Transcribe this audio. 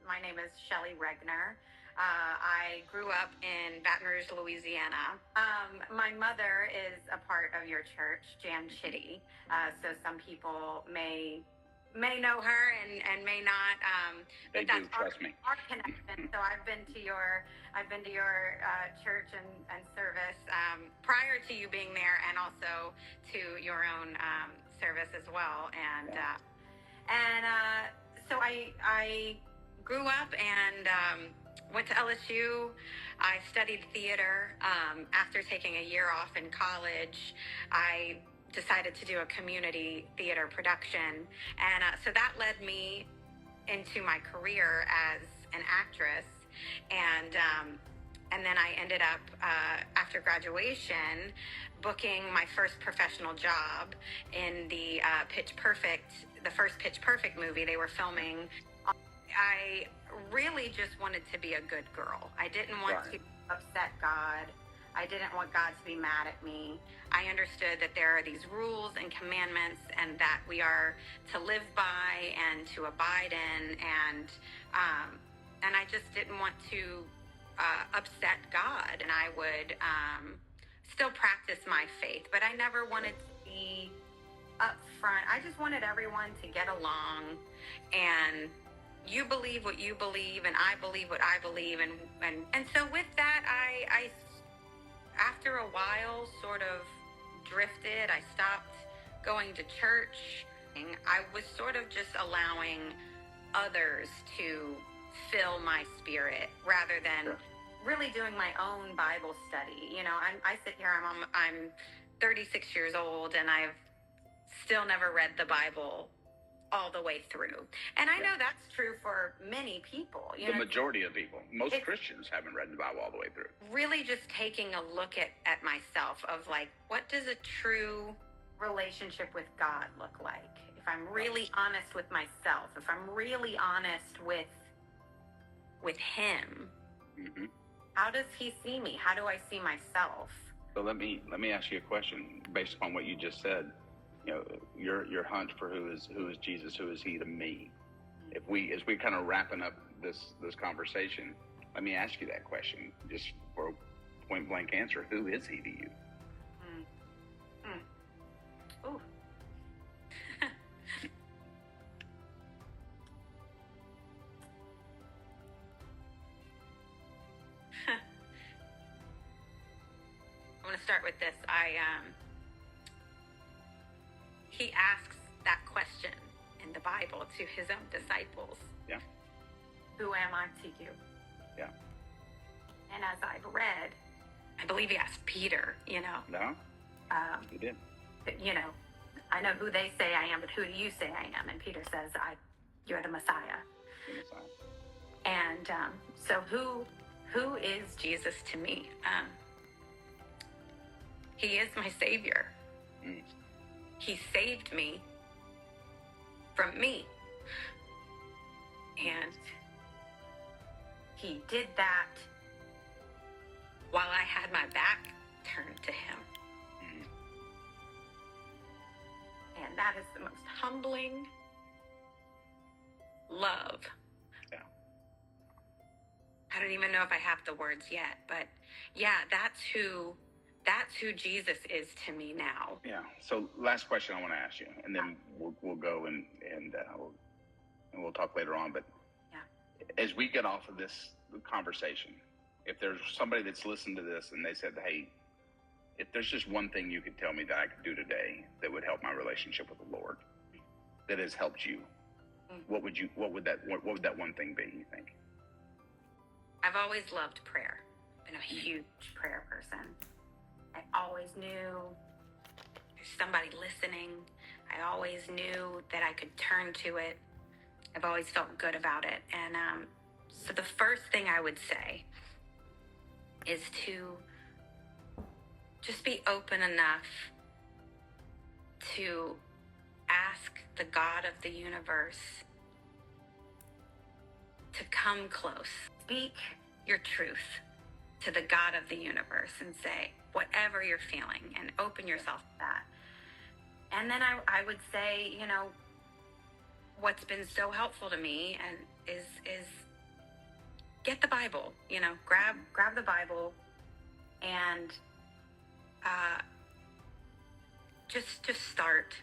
My name is Shelley Regner. I grew up in Baton Rouge, Louisiana. My mother is a part of your church, Jan Chitty. So some people may know her and may not. They do, trust me. Our connection. So I've been to your church and service prior to you being there, and also to your own service as well. So I grew up and went to LSU. I studied theater. After taking a year off in college, I decided to do a community theater production. And so that led me into my career as an actress. And then I ended up, after graduation, booking my first professional job in the first Pitch Perfect movie they were filming. I really just wanted to be a good girl. I didn't want to upset God. I didn't want God to be mad at me. I understood that there are these rules and commandments and that we are to live by and to abide in. And I just didn't want to upset God. And I would still practice my faith, but I never wanted to be up front. I just wanted everyone to get along, and you believe what you believe and I believe what I believe. And so with that, I after a while sort of drifted. I stopped going to church. I was sort of just allowing others to fill my spirit rather than really doing my own Bible study. You know, I sit here, I'm 36 years old, and I've still never read the Bible all the way through. And I know that's true for many people. The majority of people. Most Christians haven't read the Bible all the way through. Really just taking a look at myself of like, what does a true relationship with God look like? If I'm really honest with myself, if I'm really honest with him, how does he see me? How do I see myself? So let me ask you a question based upon what you just said. You know, your hunch for who is Jesus, who is he to me? As we kind of wrapping up this conversation, let me ask you that question, just for a point blank answer. Who is he to you? Ooh. I'm going to start with this. He asks that question in the Bible to his own disciples. Yeah. Who am I to you? Yeah. And as I've read, I believe he asked Peter, No? He did. I know who they say I am, but who do you say I am? And Peter says, you're the Messiah. The Messiah. And so who is Jesus to me? He is my Savior. He saved me from me. And he did that while I had my back turned to him. And that is the most humbling love. Yeah. I don't even know if I have the words yet, but yeah, that's who Jesus is to me now. Yeah. So last question I want to ask you, and then we'll go and we'll talk later on. But as we get off of this conversation, if there's somebody that's listened to this and they said, "Hey, if there's just one thing you could tell me that I could do today that would help my relationship with the Lord, that has helped you," what would that one thing be, you think? I've always loved prayer. Been a huge prayer person. I always knew there's somebody listening. I always knew that I could turn to it. I've always felt good about it. And so the first thing I would say is to just be open enough to ask the God of the universe to come close. Speak your truth to the God of the universe and say whatever you're feeling and open yourself to that. And then I would say, what's been so helpful to me and is get the Bible. Grab the Bible, and just start.